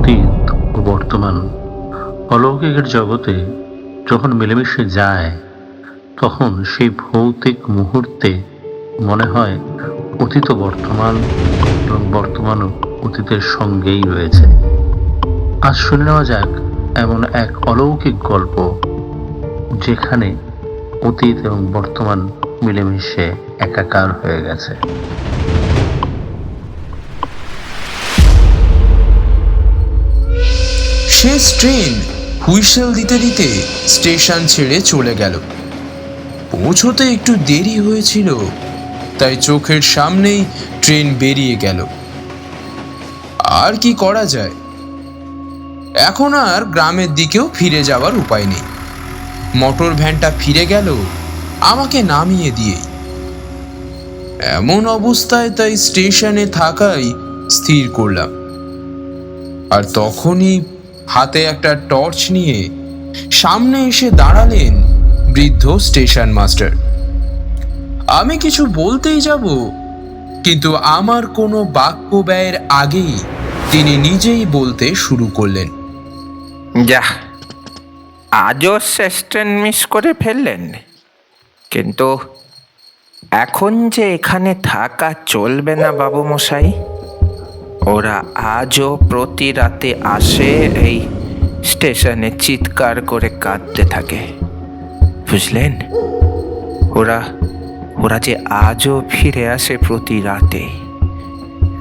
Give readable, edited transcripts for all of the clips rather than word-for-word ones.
অতীত ও বর্তমান অলৌকিকের জগতে যখন মিলেমিশে যায়, তখন সেই ভৌতিক মুহূর্তে মনে হয় অতীত বর্তমান এবং বর্তমানও অতীতের সঙ্গেই রয়েছে। আজ শুনে নেওয়া যাক এমন এক অলৌকিক গল্প, যেখানে অতীত এবং বর্তমান মিলেমিশে একাকার হয়ে গেছে। শেষ ট্রেন হুইসেল দিতে দিতে স্টেশন ছেড়ে চলে গেল। পৌঁছতে একটু দেরি হয়েছিল, তাই চোখের সামনেই ট্রেন বেরিয়ে গেল। আর কি করা যায়, এখন আর গ্রামের দিকেও ফিরে যাওয়ার উপায় নেই। মোটর ভ্যানটা ফিরে গেল আমাকে নামিয়ে দিয়েই। এমন অবস্থায় তাই স্টেশনে থাকাই স্থির করলাম। আর তখনই হাতে একটা টর্চ নিয়ে সামনে এসে দাঁড়ালেন বৃদ্ধ স্টেশন মাস্টার। আমি কিছু বলতেই যাব, কিন্তু আমার কোনো বাক্য ব্যয়ের আগেই তিনি নিজেই বলতে শুরু করলেন। যা, আজও শেষ ট্রেন মিস করে ফেললেন। কিন্তু এখন যে এখানে থাকা চলবে না বাবু মশাই। ওরা আজও প্রতি রাতে আসে, এই স্টেশনে চিৎকার করে কাঁদতে থাকে, বুঝলেন? ওরা ওরা যে আজও ফিরে আসে প্রতি রাতে,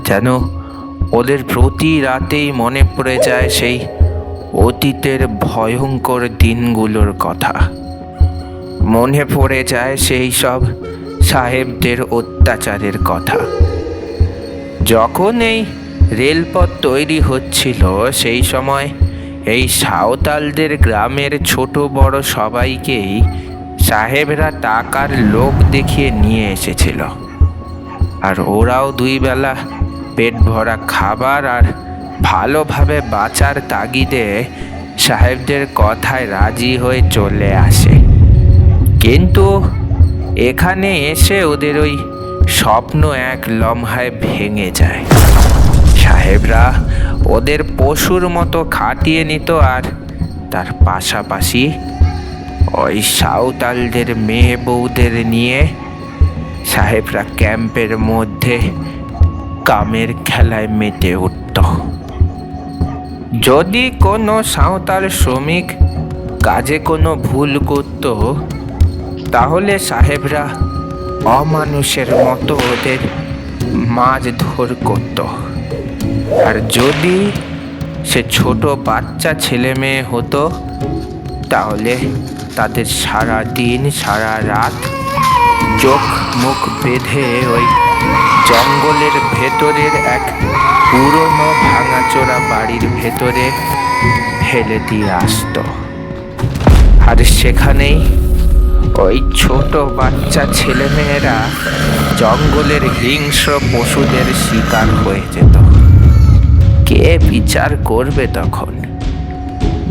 যেন ওদের প্রতি রাতেই মনে পড়ে যায় সেই অতীতের ভয়ঙ্কর দিনগুলোর কথা। মনে পড়ে যায় সেই সব সাহেবদের অত্যাচারের কথা। যখন এই রেলপথ তৈরি হচ্ছিল, সেই সময় এই সাঁওতালদের গ্রামের ছোট বড় সবাইকেই সাহেবরা টাকার লোক দেখিয়ে নিয়ে এসেছিল। আর ওরাও দুই বেলা পেট ভরা খাবার আর ভালোভাবে বাঁচার তাগিদে সাহেবদের কথায় রাজি হয়ে চলে আসে। কিন্তু এখানে এসে ওদের ওই স্বপ্ন এক লম্হায় ভেঙে যায়। সাহেবরা ওদের পশুর মতো খাটিয়ে নিত, আর তার পাশাপাশি ওই সাঁওতালদের মেয়ে বউদের নিয়ে সাহেবরা ক্যাম্পের মধ্যে কামের খেলায় মেতে উঠত। যদি কোনো সাঁওতাল শ্রমিক কাজে কোনো ভুল করত, তাহলে সাহেবরা অমানুষের মতো ওদের মারধর করত। আর যদি সে ছোট বাচ্চা ছেলে মেয়ে হতো, তাহলে তাদের সারা দিন সারা রাত চোখ মুখ বেঁধে ওই জঙ্গলের ভেতরের এক পুরনো ভাঙাচোরা বাড়ির ভেতরে ফেলে দিয়ে আসত। আর সেখানেই ওই ছোট বাচ্চা ছেলেমেয়েরা জঙ্গলের হিংস্র পশুদের শিকার হয়ে যেত। কে বিচার করবে তখন?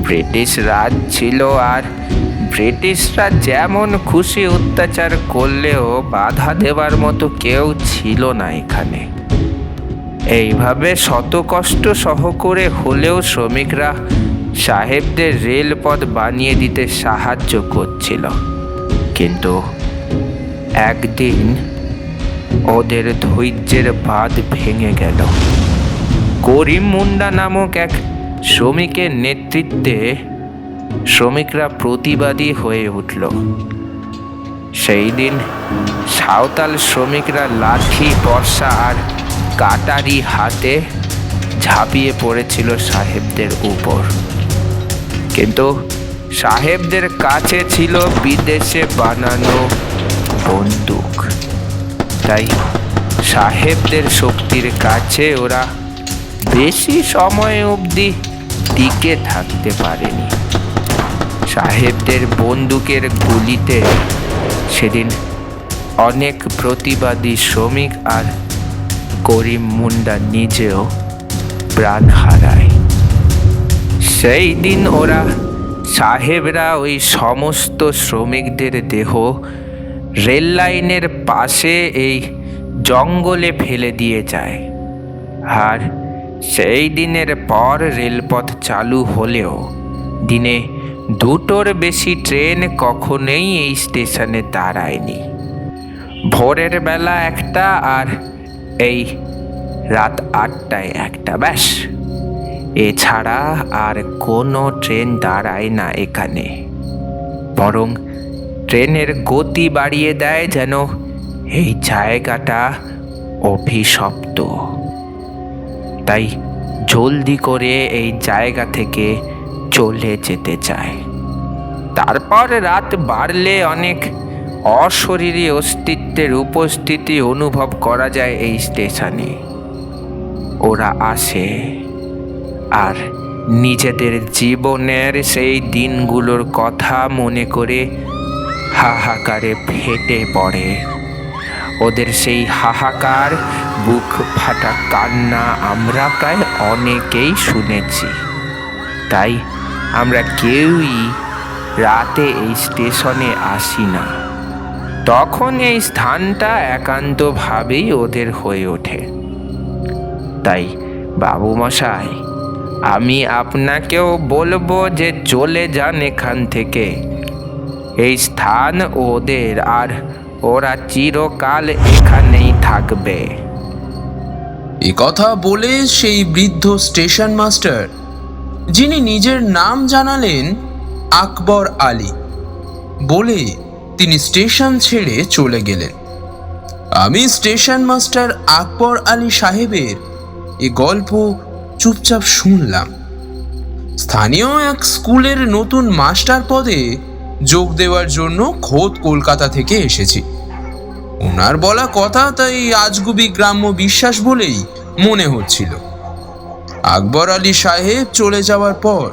ব্রিটিশ রাজ ছিল, আর ব্রিটিশরা যেমন খুশি অত্যাচার করলেও বাধা দেওয়ার মতো কেউ ছিল না এখানে। এইভাবে শত কষ্ট সহ করে হলেও শ্রমিকরা সাহেবদের রেলপথ বানিয়ে দিতে সাহায্য করছিল। কিন্তু একদিন ওদের ধৈর্যের বাঁধ ভেঙে গেল। করিম মুন্ডা নামক এক শ্রমিকের নেতৃত্বে শ্রমিকরা প্রতিবাদী হয়ে উঠল। সেই দিন সাঁওতাল শ্রমিকরা লাঠি বর্ষা আর কাটারি হাতে ঝাঁপিয়ে পড়েছিল সাহেবদের উপর। কিন্তু সাহেবদের কাছে ছিল বিদেশে বানানো বন্দুক, তাই সাহেবদের শক্তির কাছে ওরা বেশি সময় অবধি টিকে থাকতে পারেনি। সাহেবদের বন্দুকের গুলিতে সেদিন অনেক প্রতিবাদী শ্রমিক আর করিম মুন্ডা নিজেও প্রাণ হারায়। সেই দিন ওরা সাহেবরা ওই সমস্ত শ্রমিকদের দেহ রেল লাইনের পাশে এই জঙ্গলে ফেলে দিয়ে যায়। আর সেই দিনের পর রেলপথ চালু হলেও দিনে দুটোর বেশি ট্রেন কখনোই এই স্টেশনে দাঁড়ায়নি। ভোরের বেলা একটা আর এই রাত 8টায় একটা, ব্যাস। এছাড়া আর কোনো ট্রেন দাঁড়ায় না এখানে, বরং ট্রেনের গতি বাড়িয়ে দেয় যেন এই জায়গাটা অভিশপ্ত। তাই জলদি করে এই জায়গা থেকে চলে যেতে চায়। তারপর রাত বাড়লে অনেক অশরীরী অস্তিত্বের উপস্থিতি অনুভব করা যায় এই স্টেশনে। ওরা আসে আর নিজেদের জীবনের সেই দিনগুলোর কথা মনে করে হাহাকারে ফেটে পড়ে। ওদের সেই হাহাকার, বুক ফাটা কান্না আমরা প্রায় অনেকেই শুনেছি। তাই আমরা কেউই রাতে এই স্টেশনে আসি না। তখন এই স্থানটা একান্তভাবেই ওদের হয়ে ওঠে। তাই বাবু মশাই, আমি আপনাকেও বলবো যে চলে যান এখান থেকে। এই স্থান ওদের, আর ওরা চিরকাল এখানেই থাকবে। এ কথা বলে সেই বৃদ্ধ স্টেশন মাস্টার, যিনি নিজের নাম জানালেন আকবর আলী, বলে তিনি স্টেশন ছেড়ে চলে গেলেন। আমি স্টেশন মাস্টার আকবর আলী সাহেবের এ গল্প চুপচাপ শুনলাম। স্থানীয় এক স্কুলের নতুন মাস্টার পদে যোগ দেওয়ার জন্য খোদ কলকাতা থেকে এসেছি। ওনার বলা কথা তাই আজগুবি গ্রাম্য বিশ্বাস বলেই মনে হচ্ছিল। আকবর আলী সাহেব চলে যাওয়ার পর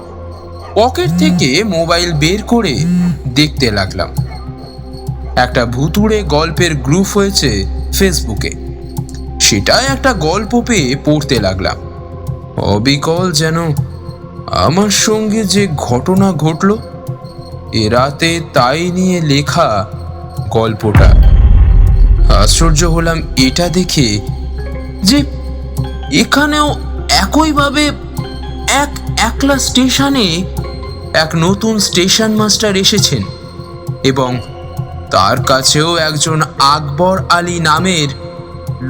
পকেট থেকে মোবাইল বের করে দেখতে লাগলাম। একটা ভুতুড়ে গল্পের গ্রুপ হয়েছে ফেসবুকে, সেটাই একটা গল্প পেয়ে পড়তে লাগলাম। অবিকল যেন আমার সঙ্গে যে ঘটনা ঘটল এ রাতে তাই নিয়ে লেখা গল্পটা। আশ্চর্য হলাম এটা দেখে যে এখানেও একইভাবে একলা স্টেশনে এক নতুন স্টেশন মাস্টার এসেছেন এবং তার কাছেও একজন আকবর আলী নামের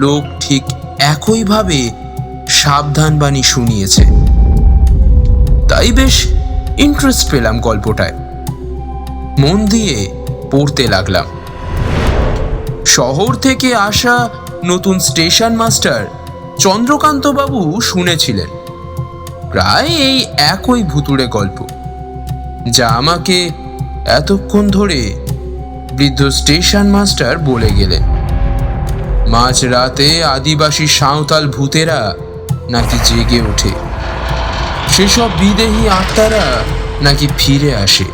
লোক ঠিক একইভাবে সাবধানবাণী শুনিয়েছে। তাই বেশ ইন্টারেস্ট পেলাম গল্পটায়, মন দিয়ে পড়তে লাগলাম। শহর থেকে আসা নতুন স্টেশন মাস্টার চন্দ্রকান্ত বাবু শুনেছিলেন প্রায় এই একই ভুতুড়ে গল্প, যা আমাকে এতক্ষণ ধরে বৃদ্ধ স্টেশন মাস্টার বলে গেলেন। মাঝ রাতে আদিবাসী সাঁওতাল ভূতেরা নাকি জেগে ওঠে, সেসব বিদেহী আত্মারা নাকি ফিরে আসে।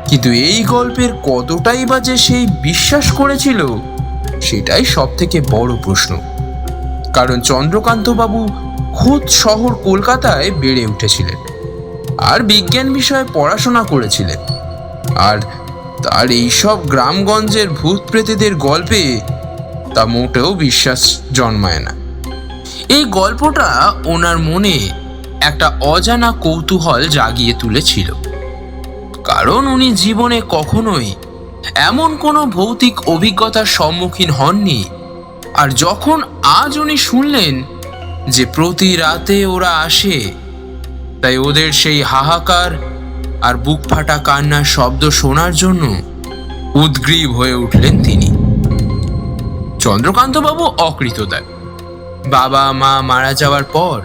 কিন্তু এই গল্পের কতটাই বা যে সেই বিশ্বাস করেছিল সেটাই সব থেকে বড় প্রশ্ন। কারণ চন্দ্রকান্ত বাবু খোদ শহর কলকাতায় বেড়ে উঠেছিলেন আর বিজ্ঞান বিষয়ে পড়াশোনা করেছিলেন, আর তার এইসব গ্রামগঞ্জের ভূত প্রেতেদের গল্পে তা মোটেও বিশ্বাস জন্মায় না। এই গল্পটা ওনার মনে একটা অজানা কৌতূহল জাগিয়ে তুলেছিল, কারণ উনি জীবনে কখনোই এমন কোনো ভৌতিক অভিজ্ঞতার সম্মুখীন হননি। আর যখন আজ উনি শুনলেন যে প্রতি রাতে ওরা আসে, তাই ওদের সেই হাহাকার আর বুক ফাটা কান্নার শব্দ শোনার জন্য উদ্গ্রীব হয়ে উঠলেন তিনি। চন্দ্রকান্তবাবু অকৃতদায়। বাবা মা মারা যাওয়ার পর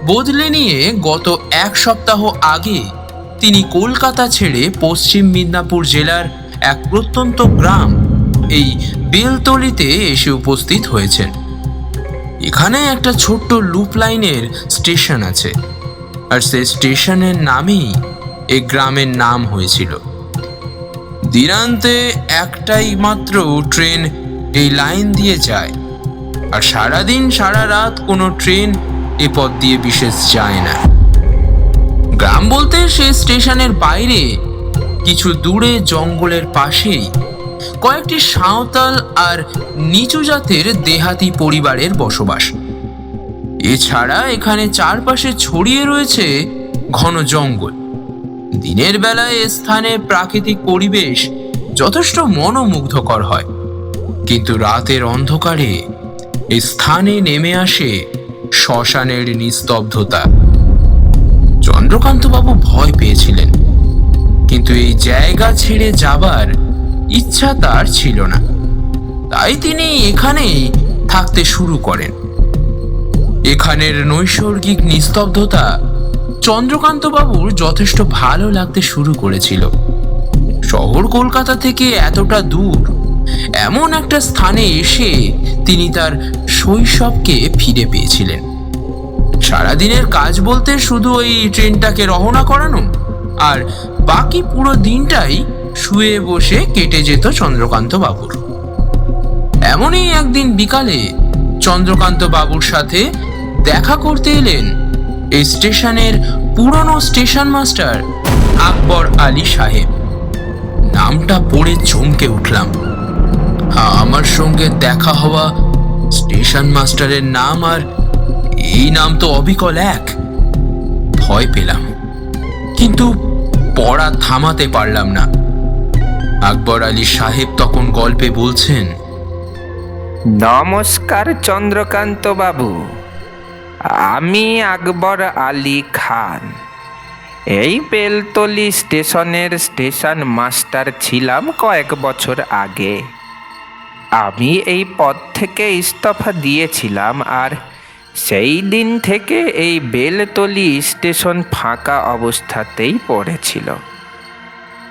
বদলে নিয়ে গত 1 সপ্তাহ আগে তিনি কলকাতা ছেড়ে পশ্চিম মিদনাপুর জেলার এক প্রত্যন্ত গ্রাম এই বেলতলিতে এসে উপস্থিত হয়েছেন। এখানে একটা ছোট্ট লুপ লাইনের স্টেশন আছে, আর সেই স্টেশনের নামেই এই গ্রামের নাম হয়েছিল। দিনান্তে একটাই মাত্র ট্রেন এই লাইন দিয়ে যায়, আর সারাদিন সারা রাত কোনো ট্রেন এ পথ দিয়ে বিশেষ যায় না। গ্রাম বলতে সেই স্টেশনের বাইরে কিছু দূরে জঙ্গলের পাশেই কয়েকটি সাঁওতাল আর নিচু জাতের দেহাতি পরিবারের বসবাস। এছাড়া এখানে চারপাশে ছড়িয়ে রয়েছে ঘন জঙ্গল। দিনের বেলায় এ স্থানে প্রাকৃতিক পরিবেশ যথেষ্ট মনোমুগ্ধকর হয়, কিন্তু রাতের অন্ধকারে এই স্থানে নেমে আসে শ্মশানের নিস্তব্ধতা। চন্দ্রকান্তবাবু ভয় পেয়েছিলেন, কিন্তু এই জায়গা ছেড়ে যাবার ইচ্ছা তার ছিল না। তাই তিনি এখানেই থাকতে শুরু করেন। এখানের নৈসর্গিক নিস্তব্ধতা চন্দ্রকান্তবাবুর যথেষ্ট ভালো লাগতে শুরু করেছিল। শহর কলকাতা থেকে এতটা দূর এমন একটা স্থানে এসে তিনি তার শৈশবকে ফিরে পেয়েছিলেন। সারাদিনের কাজ বলতে শুধু ওই ট্রেনটাকে রওনা করানো, আর বাকি পুরো দিনটাই শুয়ে বসে কেটে যেত চন্দ্রকান্ত বাবুর। এমনই একদিন বিকালে চন্দ্রকান্ত বাবুর সাথে দেখা করতে এলেন এই স্টেশনের পুরনো স্টেশন মাস্টার আকবর আলী সাহেব। নামটা পড়ে চমকে উঠলাম। আমার সঙ্গে দেখা হওয়া স্টেশন মাস্টারের নাম, আর এই নাম তো অবিকল এক। ভয় পেলাম, কিন্তু পড়া থামাতে পারলাম না। আকবর আলী সাহেব তখন গল্পে বলছেন, নমস্কার চন্দ্রকান্ত বাবু, আমি আকবর আলী খান। এই বেলতলি স্টেশনের স্টেশন মাস্টার ছিলাম কয়েক বছর আগে। আমি এই পদ থেকে ইস্তফা দিয়েছিলাম, আর সেই দিন থেকে এই বেলতলি স্টেশন ফাঁকা অবস্থাতেই পড়েছিল।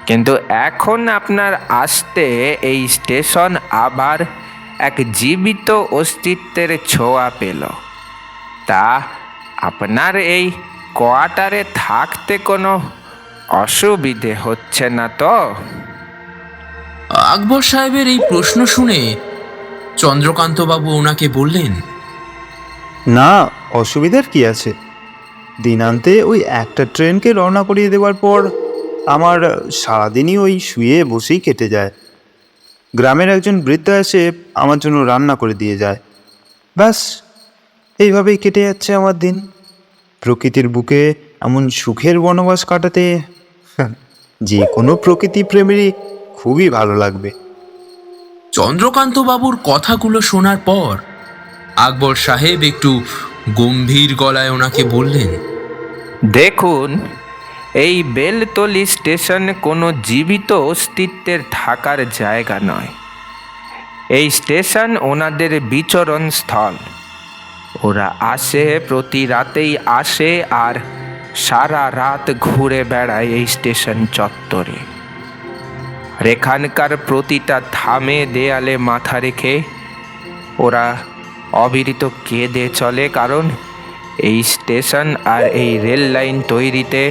কিন্তু এখন আপনার আসতে এই স্টেশন আবার এক জীবিত অস্তিত্বের ছোঁয়া পেল। তা আপনার এই কোয়ার্টারে থাকতে কোনো অসুবিধে হচ্ছে না তো? আকবর সাহেবের এই প্রশ্ন শুনে চন্দ্রকান্তবাবু ওনাকে বললেন, না, অসুবিধার কি আছে? দিনান্তে ওই একটা ট্রেনকে রওনা করিয়ে দেওয়ার পর আমার সারাদিনই ওই শুয়ে বসেই কেটে যায়। গ্রামের একজন বৃদ্ধা এসে আমার জন্য রান্না করে দিয়ে যায়। ব্যাস, এইভাবেই কেটে যাচ্ছে আমার দিন। প্রকৃতির বুকে এমন সুখের বনবাস কাটাতে যে কোনো প্রকৃতি প্রেমীরই খুবই ভালো লাগবে। চন্দ্রকান্তবাবুর কথাগুলো শোনার পর আকবর সাহেব একটু গম্ভীর গলায় ওনাকে বললেন, দেখুন, এই বেলতলি স্টেশন কোনো জীবিত অস্তিত্বের থাকার জায়গা নয়। এই স্টেশন ওনাদের বিচরণ স্থল। ওরা আসে, প্রতি রাতেই আসে, আর সারা রাত ঘুরে বেড়ায় এই স্টেশন চত্বরে। আর এখানকার প্রতিটা থামে দেয়ালে মাথা রেখে ওরা অবিরত কেঁদে চলে, কারণ এই স্টেশন আর এই রেল লাইন তৈরিতে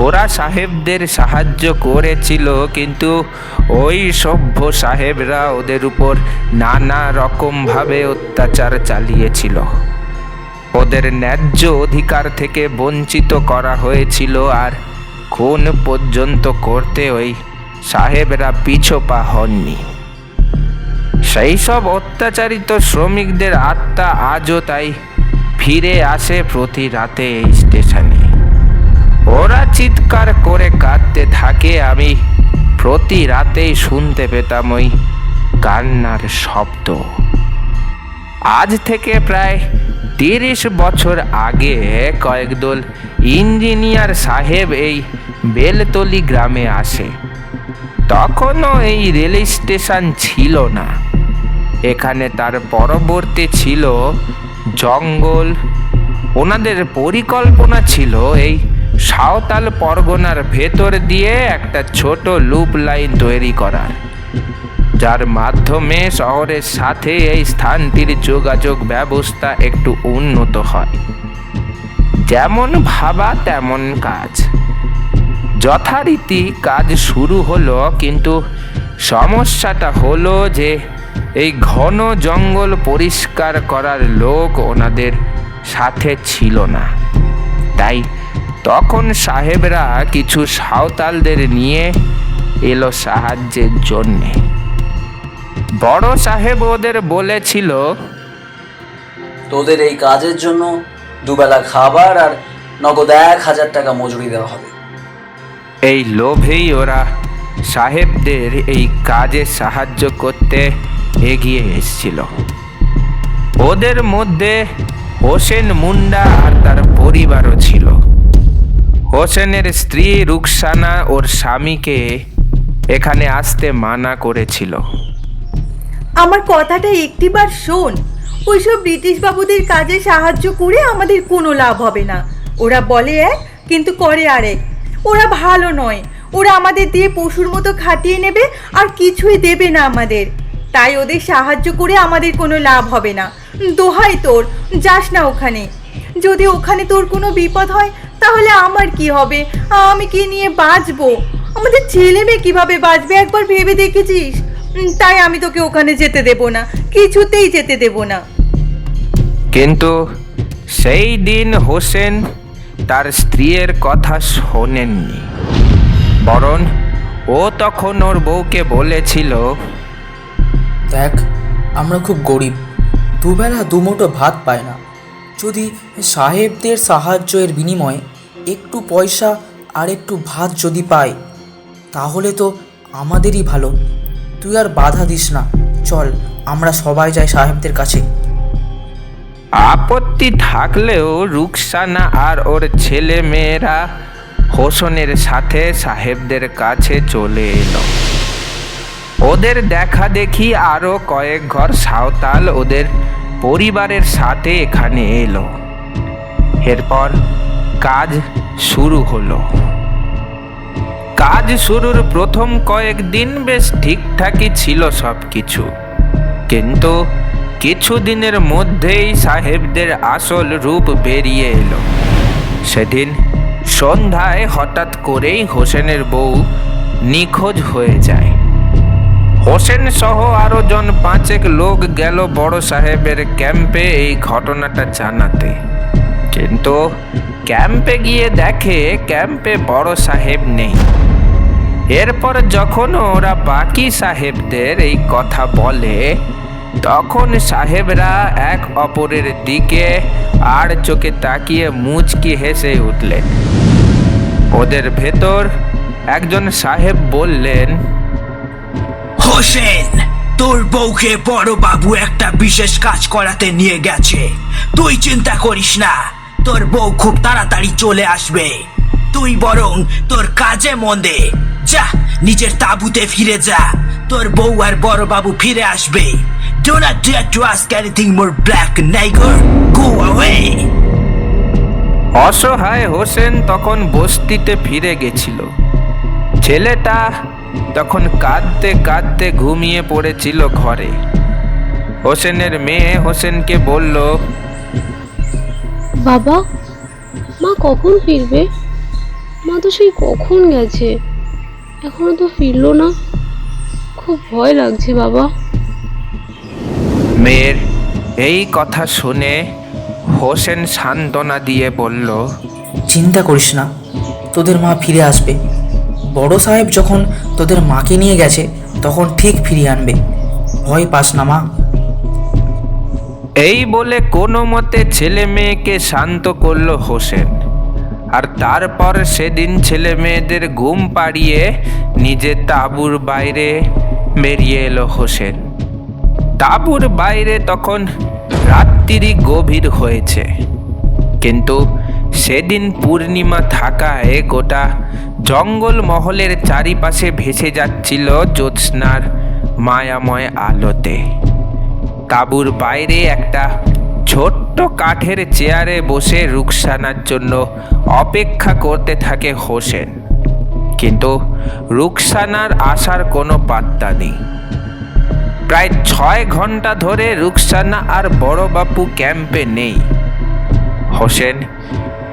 ওরা সাহেবদের সাহায্য করেছিল, কিন্তু ওই সভ্য সাহেবরা ওদের উপর নানা রকমভাবে অত্যাচার চালিয়েছিল। ওদের ন্যায্য অধিকার থেকে বঞ্চিত করা হয়েছিল, আর খুন পর্যন্ত করতে ওই সাহেবরা পিছপা হননি। সেই সব অত্যাচারিত শ্রমিকদের আত্মা আজও তাই ফিরে আসে প্রতি রাতে এই স্টেশনে। ওরা চিৎকার করে কাঁদতে থাকে। আমি প্রতি রাতেই শুনতে পেতাম ওই কান্নার শব্দ। আজ থেকে প্রায় 30 বছর আগে কয়েকদল ইঞ্জিনিয়ার সাহেব এই বেলতলি গ্রামে আসে। তখনও এই রেল স্টেশন ছিল না। এখানে তার পরবর্তী ছিল জঙ্গল। ওনাদের পরিকল্পনা ছিল এই সাঁওতাল পরগনার ভেতর দিয়ে একটা ছোট লুপ লাইন তৈরি করার, যার মাধ্যমে শহরের সাথে এই স্থানটির যোগাযোগ ব্যবস্থা একটু উন্নত হয়। যেমন ভাবা তেমন কাজ। যথারীতি কাজ শুরু হলো, কিন্তু সমস্যাটা হলো যে এই ঘন জঙ্গল পরিষ্কার করার লোক ওনাদের সাথে ছিল না। তাই তখন সাহেবরা কিছু সাঁওতালদের নিয়ে এলো সাহায্যের জন্যে। বড় সাহেব ওদের বলেছিল, তোদের এই কাজের জন্য দুবেলা খাবার আর নগদ 1,000 টাকা মজুরি দেওয়া হবে। এই লোভেই ওরা সাহেবদের এই কাজে সাহায্য করতে এগিয়ে এসেছিল। ওদের মধ্যে হোসেন মুন্ডা আর তার পরিবারও ছিল। হোসেনের স্ত্রী রুকসানা ওর স্বামীকে এখানে আসতে মানা করেছিল। আমার কথাটা একটিবার শোন, ওইসব ব্রিটিশ বাবুদের কাজে সাহায্য করে আমাদের কোনো লাভ হবে না। ওরা বলে এক কিন্তু করে আরেক। ওরা ভালো নয়, ওরা আমাদের দিয়ে পশুর মতো খাটিয়ে নেবে আর কিছুই দেবে না আমাদের। তাই ওদের সাহায্য করে আমাদের কোনো লাভ হবে না। দোহাই তোর, যাস না ওখানে। যদি ওখানে তোর কোনো বিপদ হয় তাহলে আমার কি হবে? আমি কি নিয়ে বাঁচবো? আমাদের ছেলে মেয়ে কীভাবে বাঁচবে একবার ভেবে দেখেছিস? তাই আমি তোকে ওখানে যেতে দেব না, কিছুতেই যেতে দেব না। কিন্তু সেই দিন হোসেন তার স্ত্রীর কথা শোনেননি, বরং ও তখন ওর বউকে বলেছিল, দেখ, আমরা খুব গরিব, দুবেলা দুমুঠো ভাত পাই না। যদি সাহেবদের সাহায্যের বিনিময়ে একটু পয়সা আর একটু ভাত যদি পাই তাহলে তো আমাদেরই ভালো। তুই আর বাধা দিস না, চল আমরা সবাই যাই সাহেবদের কাছে। আপত্তি থাকলেও রুকসানা আর ওর ছেলে মেয়েরা হোসেনের সাথে সাহেবদের কাছে চলে এলো। ওদের দেখা দেখি আরো কয়েক ঘর সাঁওতাল ওদের পরিবারের সাথে এখানে এলো। এরপর কাজ শুরু হলো। কাজ শুরুর প্রথম কয়েকদিন বেশ ঠিকঠাকই ছিল সব কিছু, কিন্তু কিছুদিনের মধ্যেই সাহেবদের আসল রূপ বেরিয়ে এলো। সেদিন সন্ধ্যায় হঠাৎ করেই হোসেনের বউ নিখোঁজ হয়ে যায়। হোসেন সহ আরো জন 5 লোক গেল বড় সাহেবের ক্যাম্পে এই ঘটনাটা জানাতে, কিন্তু ক্যাম্পে গিয়ে দেখে ক্যাম্পে বড় সাহেব নেই। এরপর যখন ওরা বাকি সাহেবদের এই কথা বলে তখন সাহেবরা এক অপরের দিকে আর চোখে তাকিয়ে মুচকি হেসে উঠলেন। ওদের ভেতর একজন সাহেব বললেন, হোসেন, তোর বউকে বড় বাবু একটা বিশেষ কাজ করাতে নিয়ে গেছে। তুই চিন্তা করিস না, তোর বউ খুব তাড়াতাড়ি চলে আসবে। তুই বরং তোর কাজে মন দে। যা, নিজের তাঁবুতে ফিরে যা, তোর বউ আর বড় বাবু ফিরে আসবে। Do not dare to ask anything more, black nigger. Go away. অসহায় হোসেন তখন বস্তিতে ফিরে গেছিল। ছেলেটা তখন কাঁদতে কাঁদতে ঘুমিয়ে পড়েছিল ঘরে। হোসেনের মেয়ে হোসেনকে বলল, বাবা, মা কখন ফিরবে? মা তো সেই কখন গেছে, এখনো তো ফিরলো না। খুব ভয় লাগছে বাবা। মেয়ের এই কথা শুনে হোসেন সান্ত্বনা দিয়ে বলল, চিন্তা করিস না, তোদের মা ফিরে আসবে। বড় সাহেব যখন তোদের মাকে নিয়ে গেছে তখন ঠিক ফিরিয়ে আনবে। ভয় পাস না মা। এই বলে কোনো মতে ছেলে মেয়েকে শান্ত করলো হোসেন। আর তারপর সেদিন ছেলে মেয়েদের ঘুম পাড়িয়ে নিজের তাঁবুর বাইরে বেরিয়ে এলো হোসেন। তাঁবুর বাইরে তখন রাত্রি গভীর হয়েছে, কিন্তু সেদিন পূর্ণিমা থাকায় গোটা জঙ্গল মহলের চারিপাশে ভেসে যাচ্ছিল জ্যোৎস্নার মায়াময় আলোতে। তাঁবুর বাইরে একটা ছোট্ট কাঠের চেয়ারে বসে রুকসানার জন্য অপেক্ষা করতে থাকে হোসেন, কিন্তু রুকসানার আসার কোনো পাত্তা নেই। প্রায় 6 ঘন্টা ধরে রুকসানা আর বড় বাপু ক্যাম্পে নেই। হোসেন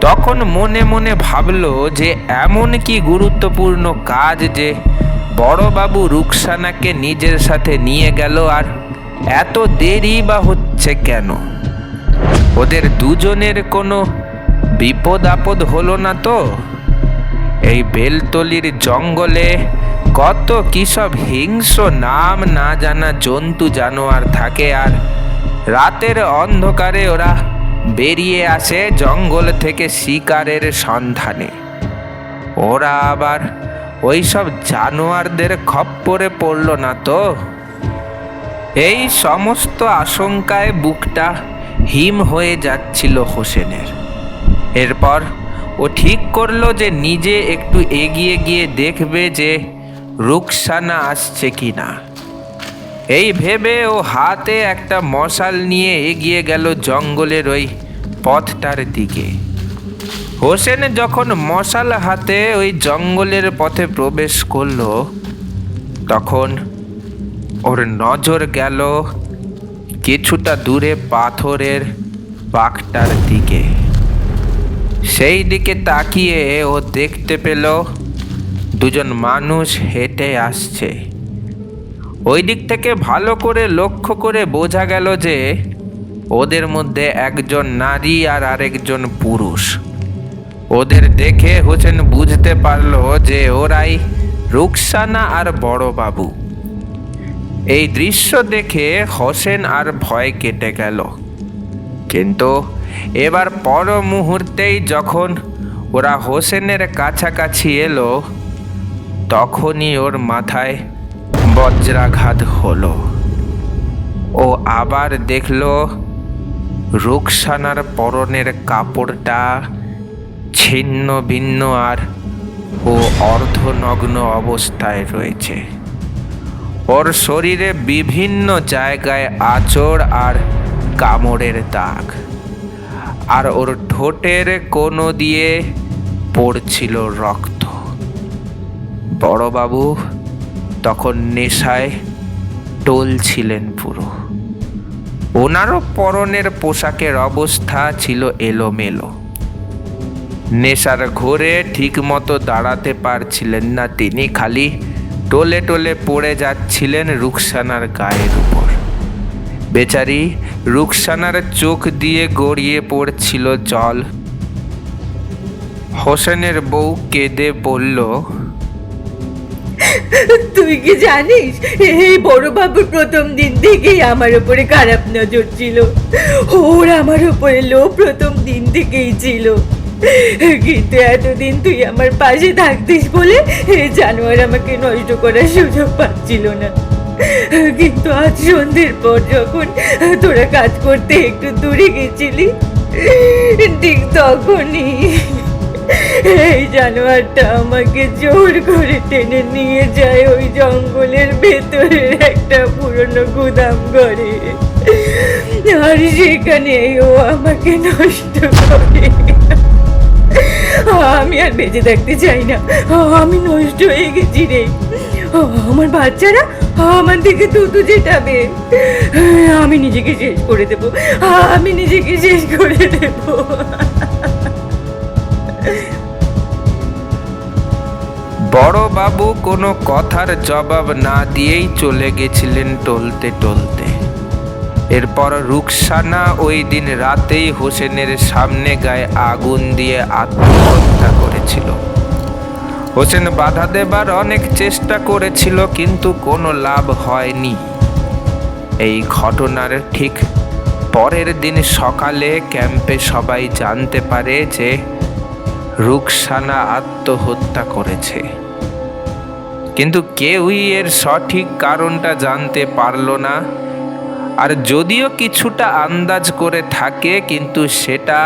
তখন মনে মনে ভাবল যে এমন কি গুরুত্বপূর্ণ কাজ যে বড়বাবু রুকসানাকে নিজের সাথে নিয়ে গেল, আর এত দেরি বা হচ্ছে কেন? ওদের দুজনের কোনো বিপদ আপদ হলো না তো? এই বেলতলির জঙ্গলে কত কি সব হিংস্র নাম না জানা জন্তু জানোয়ার থাকে, আর রাতের অন্ধকারে ওরা বেরিয়ে আসে জঙ্গল থেকে শিকারের সন্ধানে। ওরা আবার ওই সব জানোয়ারদের খপ্পরে পড়ল না তো? এই সমস্ত আশঙ্কায় বুকটা হিম হয়ে যাচ্ছিল হোসেনের। এরপর ও ঠিক করলো যে নিজে একটু এগিয়ে গিয়ে দেখবে যে রুকসানা আসছে কিনা। এই ভেবে ও হাতে একটা মশাল নিয়ে এগিয়ে গেল জঙ্গলের ওই পথটার দিকে। হোসেন যখন মশাল হাতে ওই জঙ্গলের পথে প্রবেশ করলো, তখন ওর নজর গেল কিছুটা দূরে পাথরের বাঁকটার দিকে। সেই দিকে তাকিয়ে ও দেখতে পেল দুজন মানুষ হেঁটে আসছে। ওই দিক থেকে ভালো করে লক্ষ্য করে বোঝা গেল যে ওদের মধ্যে একজন নারী আর আরেকজন পুরুষ। ওদের দেখে হোসেন বুঝতে পারল যে ওরাই রুকসানা আর বড়বাবু। এই দৃশ্য দেখে হোসেন আর ভয় কেটে গেল। কিন্তু এবার পর মুহূর্তেই যখন ওরা হোসেনের কাছাকাছি এলো, তখনই ওর মাথায় বজ্রাঘাত হলো। ও আবার দেখল রুকসানার পরনের কাপড়টা ছিন্ন ভিন্ন আর ও অর্ধনগ্ন অবস্থায় রয়েছে। ওর শরীরে বিভিন্ন জায়গায় আঁচড় আর কামড়ের দাগ, আর ওর ঠোঁটের কোণো দিয়ে পড়ছিল রক্ত। বড়বাবু তখন নেশায় টলছিলেন পুরো। ওনারও পরনের পোশাকের অবস্থা ছিল এলোমেলো। নেশার ঘোরে ঠিক মতো দাঁড়াতে পারছিলেন না তিনি, খালি টলে টলে পড়ে যাচ্ছিলেন রুকসানার গায়ের উপর। বেচারি রুকসানার চোখ দিয়ে গড়িয়ে পড়ছিল জল। হোসেনের বউ কেঁদে বলল, তুই কি জানিস, এই বড়বাবুর প্রথম দিন থেকেই আমার উপরে খারাপ নজর ছিল। ওর আমার উপরে লোভ প্রথম দিন থেকেই ছিল। কিন্তু এতদিন তুই আমার পাশে থাকতিস বলে এই জানোয়ার আমাকে নষ্ট করার সুযোগ পাচ্ছিল না। কিন্তু আজ সন্ধ্যের পর যখন তোরা কাজ করতে একটু দূরে গেছিলি, ঠিক তখনই এই জানোয়ারটা আমাকে জোর করে টেনে নিয়ে যায় ওই জঙ্গলের ভেতরের একটা পুরনো গুদাম ঘরে। আর সেখানে ও আমাকে নষ্ট করে। আমি আর বেঁচে থাকতে চাই না, আমি নষ্ট হয়ে গেছি রে। আমার বাচ্চারা আমার দিকে তুতু যেটাবে। আমি নিজেকে শেষ করে দেব, আমি নিজেকে শেষ করে দেব। বড়বাবু কোনো কথার জবাব না দিয়েই চলে গেছিলেন টলতে টলতে। এরপর রুকসানা ওই দিন রাতেই হোসেনের সামনে গায়ে আগুন দিয়ে আত্মহত্যা করেছিল। হোসেন বাধা দেবার অনেক চেষ্টা করেছিল, কিন্তু কোনো লাভ হয়নি। এই ঘটনার ঠিক পরের দিন সকালে ক্যাম্পে সবাই জানতে পারে যে রুকসানা আত্মহত্যা করেছে, কিন্তু কেউই এর সঠিক কারণটা জানতে পারল না। আর যদিও কিছুটা আন্দাজ করে থাকে, কিন্তু সেটা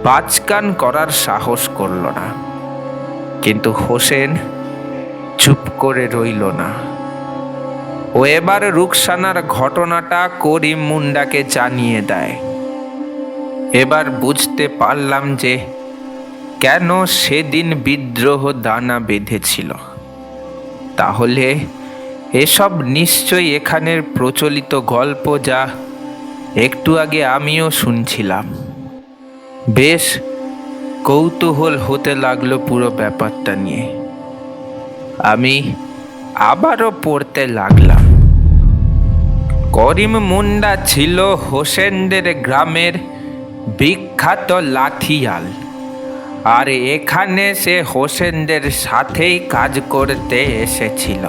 বাচকান করার সাহস করল না। কিন্তু হোসেন চুপ করে রইল না। ও এবার রুকসানার ঘটনাটা করিম মুন্ডাকে জানিয়ে দেয়। এবার বুঝতে পারলাম যে কেন সেদিন বিদ্রোহ দানা বেঁধেছিল। তাহলে এসব নিশ্চয়ই এখানের প্রচলিত গল্প, যা একটু আগে আমিও শুনছিলাম। বেশ কৌতূহল হতে লাগলো পুরো ব্যাপারটা নিয়ে। আমি আবারও পড়তে লাগলাম। করিম মুন্ডা ছিল হোসেনদের গ্রামের বিখ্যাত লাঠিয়াল, আর এখানে সে হোসেনদের সাথেই কাজ করতে এসেছিল।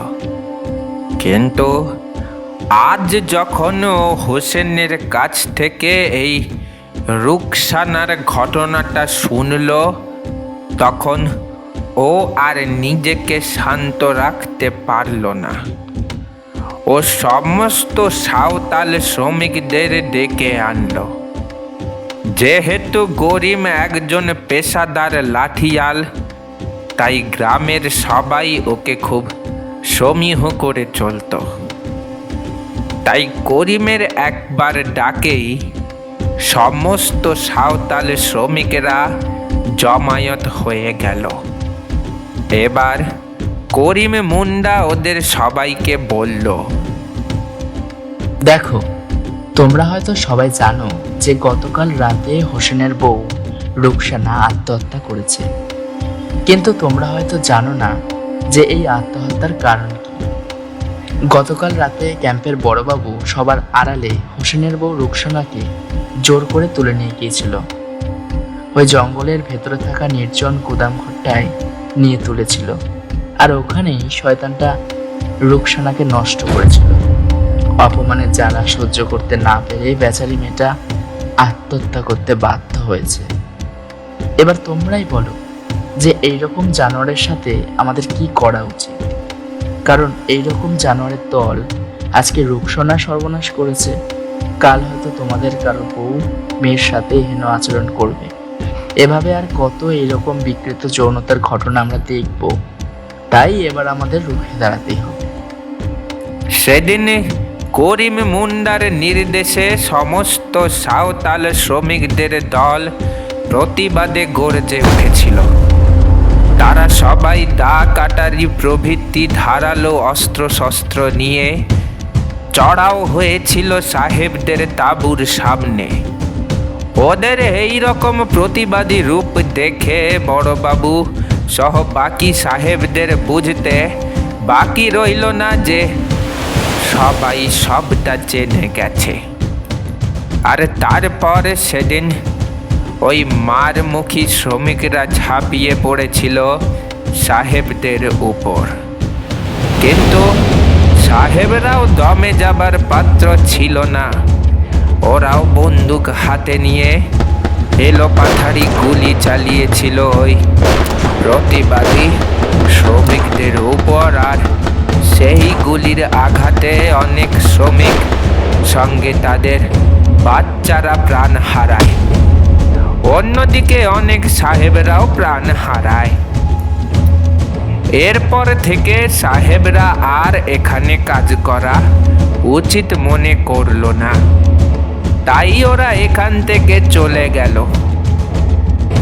কিন্তু আজ যখন ও হোসেনের কাছ থেকে এই রুকসানার ঘটনাটা শুনল, তখন ও আর নিজেকে শান্ত রাখতে পারল না। ও সমস্ত সাঁওতাল শ্রমিকদের ডেকে আনলো। যেহেতু গরিম একজন পেশাদার লাঠিয়াল, তাই গ্রামের সবাই ওকে খুব সমীহ করে চলত। তাই করিমের একবার ডাকেই সমস্ত সাঁওতাল শ্রমিকেরা জমায়েত হয়ে গেল। এবার করিম মুন্ডা ওদের সবাইকে বলল, দেখো, তোমরা হয়তো সবাই জানো যে গতকাল রাতে হোসেনের বউ রুকসানা আত্মহত্যা করেছে, কিন্তু তোমরা হয়তো জানো না যে এই আত্মহত্যার কারণ কি। গতকাল রাতে ক্যাম্পের বড়বাবু সবার আড়ালে হোসেনের বউ রুকসানাকে জোর করে তুলে নিয়ে গিয়েছিল। ওই জঙ্গলের ভেতরে থাকা নির্জন গুদাম ঘরটায় নিয়ে তুলেছিল, আর ওখানেই শয়তানটা রুকসানাকে নষ্ট করেছিল। অপমানের জ্বালা সহ্য করতে না পেরে বেচারি মেয়েটা আত্মহত্যা করতে বাধ্য হয়েছে। এবার তোমরাই বলো যে এইরকম জানোয়ারের সাথে আমাদের কি করা উচিত, কারণ এইরকম জানোয়ারের দল আজকে রুকসানা সর্বনাশ করেছে, কাল হয়তো তোমাদের কারো বউ মেয়ের সাথে হেন আচরণ করবে। এভাবে আর কত এইরকম বিকৃত যৌনতার ঘটনা আমরা দেখব। তাই এবার আমাদের রুখে দাঁড়াতেই হবে। সেদিন করিম মুন্ডার নির্দেশে সমস্ত সাঁওতাল শ্রমিকদের দল প্রতিবাদে গর্জে উঠেছিল। তারা সবাই দা কাটারি প্রভৃতি ধারালো অস্ত্রশস্ত্র নিয়ে চড়াও হয়েছিল সাহেবদের তাঁবুর সামনে। ওদের এই রকম প্রতিবাদী রূপ দেখে বড়বাবু সহ বাকি সাহেবদের বুঝতে বাকি রইল না যে সবাই সবটা জেনে গেছে। আর তারপর সেদিন ওই মারমুখী শ্রমিকরা ঝাঁপিয়ে পড়েছিল সাহেবদের উপর, কিন্তু সাহেবরাও দমে যাবার পাত্র ছিল না। ওরাও বন্দুক হাতে নিয়ে এলোপাথারি গুলি চালিয়েছিল ওই প্রতিবাদী শ্রমিকদের উপর, আর সেই গুলির আঘাতে অনেক শ্রমিক সঙ্গে তাদের বাচ্চারা প্রাণ হারায়। অন্যদিকে অনেক সাহেবরাও প্রাণ হারায়। এরপর থেকে সাহেবরা আর এখানে কাজ করা উচিত মনে করল না, তাই ওরা এখান থেকে চলে গেল।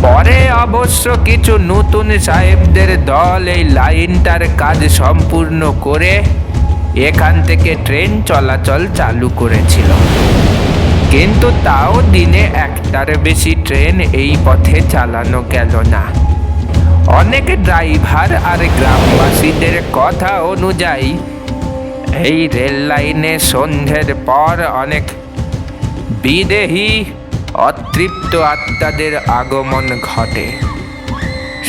পরে অবশ্য কিছু নতুন সাহেবদের দল এই লাইনটার কাজ সম্পূর্ণ করে এখান থেকে ট্রেন চলাচল চালু করেছিল, কিন্তু তাও দিনে একটার বেশি ট্রেন এই পথে চালানো গেল না। অনেক ড্রাইভার আর গ্রামবাসীদের কথা অনুযায়ী এই রেল লাইনে সন্ধ্যের পর অনেক বিদেহী অতৃপ্ত আত্মাদের আগমন ঘটে।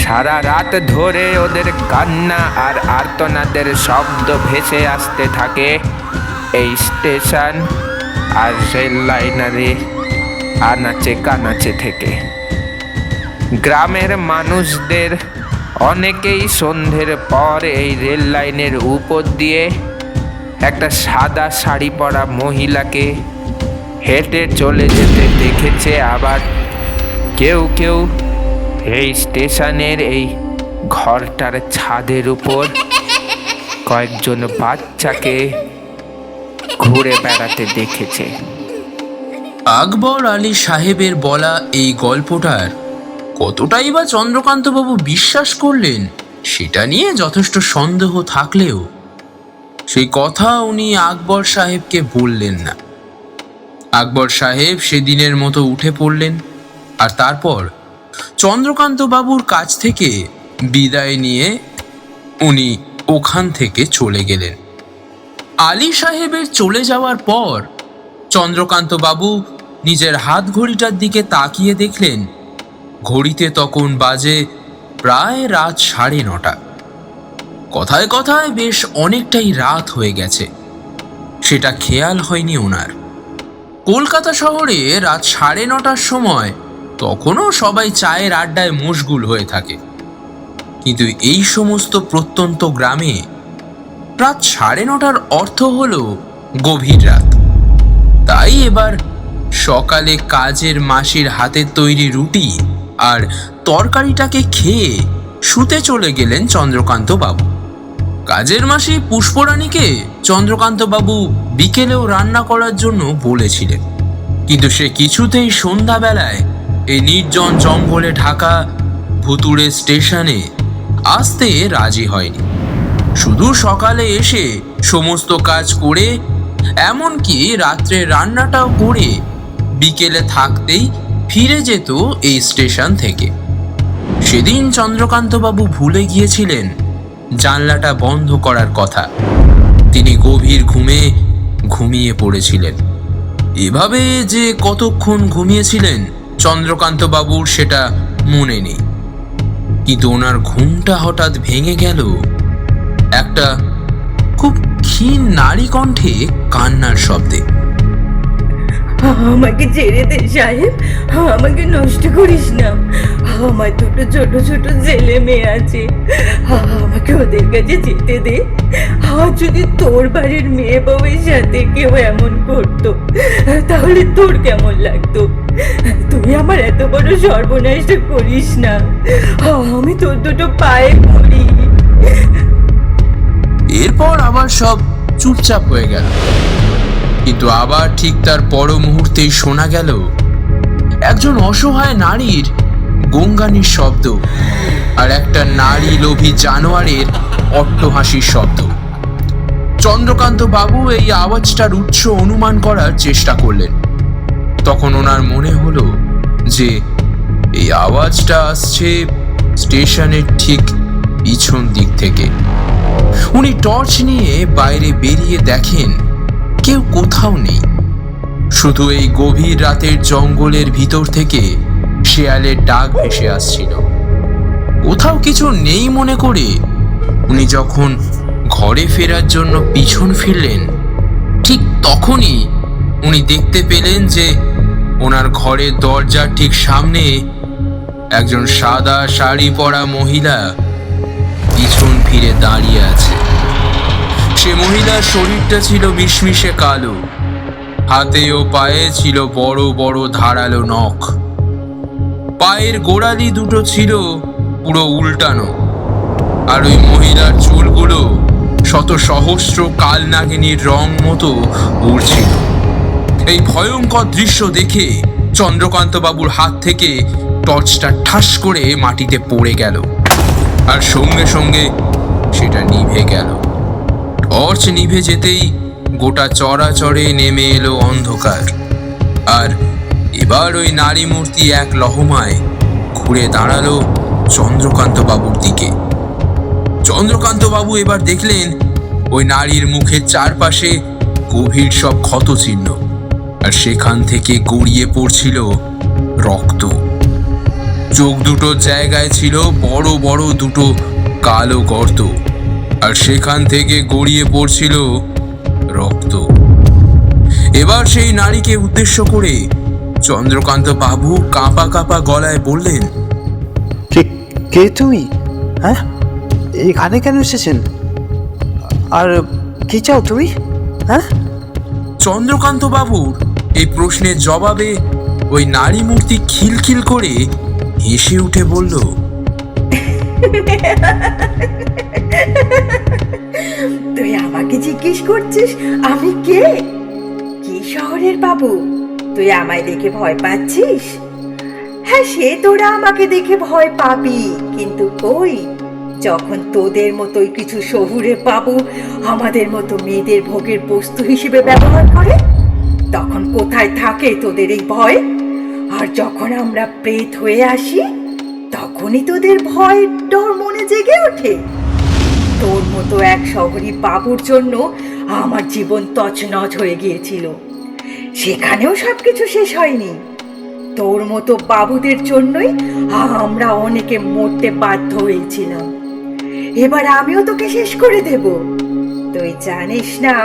সারা রাত ধরে ওদের কান্না আর আর্তনাদের শব্দ ভেসে আসতে থাকে এই স্টেশন আর রেল লাইনারে আনাচে কানাচে থেকে। গ্রামের মানুষদের অনেকেই সন্ধ্যের পর এই রেল লাইনের উপর দিয়ে একটা সাদা শাড়ি পরা মহিলাকে হেঁটে চলে যেতে দেখেছে। আবার কেউ কেউ এই স্টেশনের এই ঘরটার ছাদের উপর কয়েকজন বাচ্চাকে ঘুরে বেড়াতে দেখেছে। আকবর আলী সাহেবের বলা এই গল্পটার কতটাই বা চন্দ্রকান্তবাবু বিশ্বাস করলেন সেটা নিয়ে যথেষ্ট সন্দেহ থাকলেও সেই কথা উনি আকবর সাহেবকে বললেন না। আকবর সাহেব সেদিনের মতো উঠে পড়লেন, আর তারপর চন্দ্রকান্তবাবুর কাছ থেকে বিদায় নিয়ে উনি ওখান থেকে চলে গেলেন। আলী সাহেবের চলে যাওয়ার পর চন্দ্রকান্তবাবু নিজের হাত ঘড়িটার দিকে তাকিয়ে দেখলেন ঘড়িতে তখন বাজে প্রায় রাত 9:30। কথায় কথায় বেশ অনেকটাই রাত হয়ে গেছে। সেটা খেয়াল হয়নি ওনার। কলকাতা শহরে রাত 9:30টার সময় তখনও সবাই চায়ের আড্ডায় মশগুল হয়ে থাকে, কিন্তু এই সমস্ত প্রত্যন্ত গ্রামে রাত 9:30টার অর্থ হলো গভীর রাত। তাই এবার সকালে কাজের মাসির হাতের তৈরি রুটি আর তরকারিটাকে খেয়ে শুতে চলে গেলেন চন্দ্রকান্ত বাবু। কাজের মাসি পুষ্পরানীকে চন্দ্রকান্ত বাবু বিকেলেও রান্না করার জন্য বলেছিলেন, কিন্তু সে কিছুতেই সন্ধ্যাবেলায় এই নির্জন জঙ্গলে ঢাকা ভুতুড়ে স্টেশনে আসতে রাজি হয়নি। শুধু সকালে এসে সমস্ত কাজ করে, এমনকি রাত্রে রান্নাটাও করে বিকেলে থাকতেই ফিরে যেত এই স্টেশন থেকে। সেদিন চন্দ্রকান্তবাবু ভুলে গিয়েছিলেন জানলাটা বন্ধ করার কথা। তিনি গভীর ঘুমে ঘুমিয়ে পড়েছিলেন। এভাবে যে কতক্ষণ ঘুমিয়েছিলেন চন্দ্রকান্তবাবুর সেটা মনে নেই, কিন্তু ওনার ঘুমটা হঠাৎ ভেঙে গেল একটা খুব ক্ষীণ নারী কণ্ঠে কান্নার শব্দে। আমাকে ছেড়ে দে সাহেব, আমাকে নষ্ট করিস না। আমার দুটো ছোট ছোট ছেলে মেয়ে আছে, আমাকে ওদের কাছে যেতে দে। আর যদি তোর বাড়ির মেয়ে বউয়ের সাথে কেউ এমন করতো তাহলে তোর কেমন লাগতো? তুই আমার এত বড় সর্বনাশটা করিস না, আমি তোর দুটো পায়ে পড়ি। এরপর আবার সব চুপচাপ হয়ে গেল, কিন্তু আবার ঠিক তার পর মুহূর্তেই শোনা গেল একজন অসহায় নারীর গঙ্গানির শব্দ আর একটা নারী লোভী জানোয়ারের অট্টহাসির শব্দ। চন্দ্রকান্ত বাবু এই আওয়াজটার উৎস অনুমান করার চেষ্টা করলেন। তখন ওনার মনে হলো যে এই আওয়াজটা আসছে স্টেশনের ঠিক পিছন দিক থেকে। উনি টর্চ নিয়ে বাইরে বেরিয়ে দেখেন কেউ কোথাও নেই, শুধু এই গভীর রাতের জঙ্গলের ভিতর থেকে শেয়ালের ডাক ভেসে আসছিল। কোথাও কিছু নেই মনে করে উনি যখন ঘরে ফেরার জন্য পিছন ফিরলেন, ঠিক তখনই উনি দেখতে পেলেন যে ওনার ঘরের দরজার ঠিক সামনে একজন সাদা শাড়ি পরা মহিলা পিছন ফিরে দাঁড়িয়ে আছে। সে মহিলার শরীরটা ছিল মিশমিশে কালো, হাতে ও পায়ে ছিল বড় বড় ধারালো নখ। পায়ের গোড়ালি দুটো ছিল পুরো উল্টানো, আর ওই মহিলার চুলগুলো শত সহস্র কালনাগিনীর রং মতো উড়ছিল। এই ভয়ঙ্কর দৃশ্য দেখে চন্দ্রকান্ত বাবুর হাত থেকে টর্চটা ঠাস করে মাটিতে পড়ে গেল, আর সঙ্গে সঙ্গে সেটা নিভে গেল। টর্চ নিভে যেতেই গোটা চরাচরে নেমে এলো অন্ধকার, আর এবার ওই নারী মূর্তি এক লহমায় ঘুরে দাঁড়ালো চন্দ্রকান্ত বাবুর দিকে। চন্দ্রকান্ত বাবু এবার দেখলেন ওই নারীর মুখের চারপাশে গভীর সব ক্ষত চিহ্ন, আর সেখান থেকে গড়িয়ে পড়ছিল রক্ত। চোখ দুটোর জায়গায় ছিল বড় বড় দুটো কালো গর্ত, আর সেখান থেকে গড়িয়ে পড়ছিল রক্ত। এবার সেই নারীকে উদ্দেশ্য করে চন্দ্রকান্ত বাবু কাঁপা কাঁপা গলায় বললেন, কে তুমি? হ্যাঁ, এখানে কেন এসেছেন? আর কি চাও তুমি? হ্যাঁ? চন্দ্রকান্ত বাবুর এই প্রশ্নের জবাবে ওই নারী মূর্তি খিলখিল করে হেসে উঠে বলল, তুই আমাকে জিজ্ঞেস করছিস আমি কে? কি শহরের বাবু? তুই আমায় দেখে ভয় পাচ্ছিস? হ্যাঁ, সে তোরা আমাকে দেখে ভয় পাবি, কিন্তু কই, যখন তোদের মতোই কিছু শহুরে বাবু আমাদের মতো মেয়েদের ভোগের বস্তু হিসেবে ব্যবহার করে, তখন কোথায় থাকে তোদের এই ভয়? আর যখন আমরা প্রেত হয়ে আসি, তখনই তোদের ভয় ডর মনে জেগে ওঠে। তোর মতো এক শহরী বাবুর জন্য আমার জীবন তছনছ হয়ে গিয়েছিল, সেখানেও সবকিছু শেষ হয়নি। তোর মতো বাবুদের জন্যই আমরা অনেকে মরতে বাধ্য হয়েছিলাম। এবার আমিও তোকে শেষ করে দেব। তুই জানিস না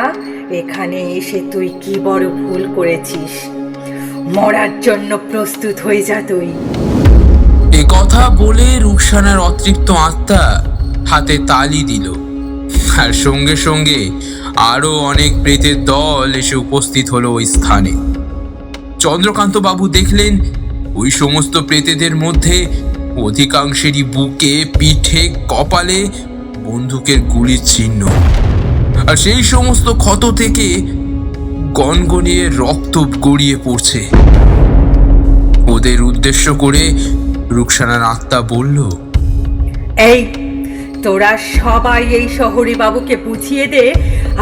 এখানে এসে তুই কি বড় ভুল করেছিস। মরার জন্য প্রস্তুত হয়ে যা তুই। এ কথা বলে রুকসানার অতৃপ্ত আত্মা হাতে তালি দিল, আর সঙ্গে সঙ্গে আরো অনেক প্রেতের দল এসে উপস্থিত হলো ওই স্থানে। চন্দ্রকান্ত বাবু দেখলেন ওই সমস্ত প্রেতেদের মধ্যে অধিকাংশেরই বুকে, পিঠে, কপালে বন্দুকের গুলির চিহ্ন, আর সেই সমস্ত ক্ষত থেকে গনগনিয়ে রক্ত গড়িয়ে পড়ছে। ওদের উদ্দেশ্য করে রুকসানার আত্মা বলল, এই তোরা সবাই এই শহরে বাবুকে বুঝিয়ে দে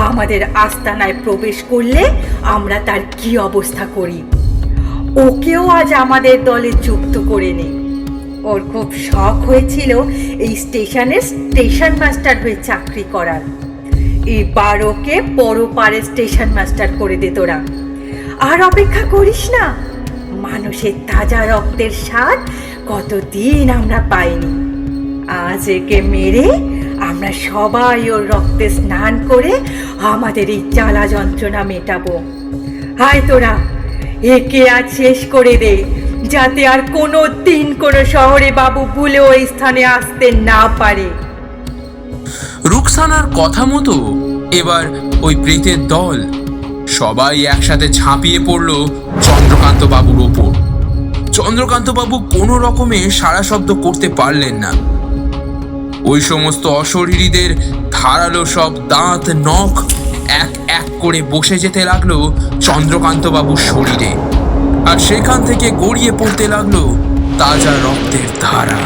আমাদের আস্তানায় প্রবেশ করলে আমরা তার কি অবস্থা করি। ওকেও আজ আমাদের দলে যুক্ত করে নে। ওর খুব শখ হয়েছিল এই স্টেশনের স্টেশন মাস্টার হয়ে চাকরি করার। এবার ওকে পরপারে স্টেশন মাস্টার করে দে তোরা। আর অপেক্ষা করিস না, মানুষের তাজা রক্তের স্বাদ কতদিন আমরা পাইনি। আজ একে মেরে আমরা সবাই ওর রক্তে স্নান করে আমাদের এই জ্বালা যন্ত্রণা মেটাবো। হায় তোরা একে আজ শেষ করে দে, যাতে আর কোনো দিন কোনো শহরে বাবু ভুলে ওই স্থানে আসতে না পারে। রুকসানার কথা মতো এবার ওই প্রেতের দল সবাই একসাথে ঝাঁপিয়ে পড়ল চন্দ্রকান্ত বাবুর ওপর। চন্দ্রকান্ত বাবু কোনো রকমে সারা শব্দ করতে পারলেন না। ওই সমস্ত অশরীরীদের ধারালো সব দাঁত নখ এক এক করে বসে যেতে লাগলো চন্দ্রকান্ত বাবুর শরীরে, আর সেখান থেকে গড়িয়ে পড়তে লাগলো তাজা রক্তের ধারা।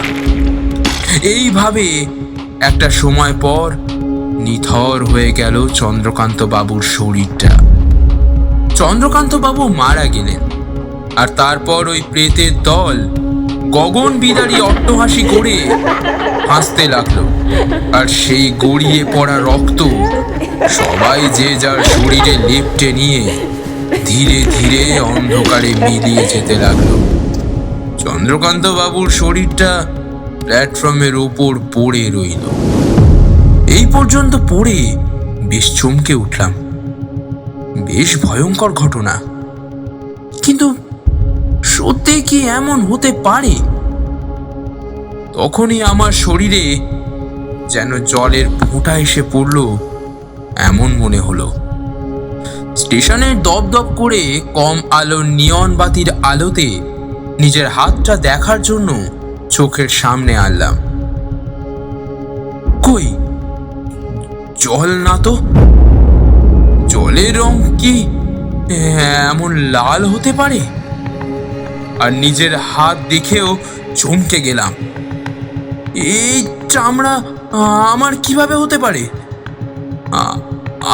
এইভাবে একটা সময় পর নিথর হয়ে গেল চন্দ্রকান্ত বাবুর শরীরটা। চন্দ্রকান্ত বাবু মারা গেলেন, আর তারপর ওই প্রেতের দল গগন বিদারী অট্টহাসি করে হাসতে লাগলো, আর সেই গড়িয়ে পড়া রক্ত সবাই যে যার শরীরে লেপ্টে নিয়ে ধীরে ধীরে অন্ধকারে মিলিয়ে যেতে লাগলো। চন্দ্রকান্ত বাবুর শরীরটা প্ল্যাটফর্মের ওপর পড়ে রইল। এই পর্যন্ত পড়ে বেশ চমকে উঠলাম। বেশ ভয়ঙ্কর ঘটনা, কিন্তু সত্যি কি এমন হতে পারে? তখনই আমার শরীরে যেন জলের ফোঁটা এসে পড়ল এমন মনে হলো। স্টেশনের দপদপ করে কম আলোর নিয়ন বাতির আলোতে নিজের হাতটা দেখার জন্য চোখের সামনে আনলাম। কই, জল না তো। জলের রং কি এমন লাল হতে পারে? আর নিজের হাত দেখেও চমকে গেলাম। এই চামড়া আমার কিভাবে হতে পারে?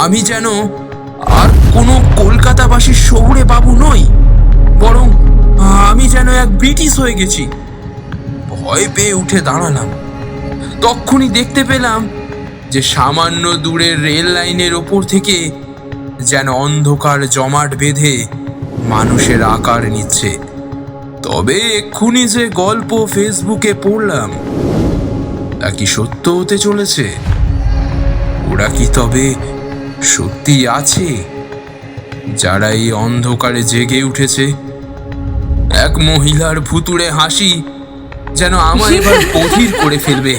আমি যেন আর কোনো কলকাতাবাসীর শহুরে বাবু নই, বরং আমি যেন এক ব্রিটিশ হয়ে গেছি। ভয় পেয়ে উঠে দাঁড়ালাম। তখনই দেখতে পেলাম যে সামান্য দূরের রেল লাইনের ওপর থেকে যেন অন্ধকার জমাট বেঁধে মানুষের আকার নিচ্ছে। তবে এক্ষুনি যে গল্প ফেসবুকে পড়লাম তা কি সত্য হতে চলেছে? ওরা কি তবে সত্যি আছে যারা এই অন্ধকারে জেগে উঠেছে? এক মহিলার ভুতুড়ে হাসি যেন আমার এবার বধির করে ফেলবে।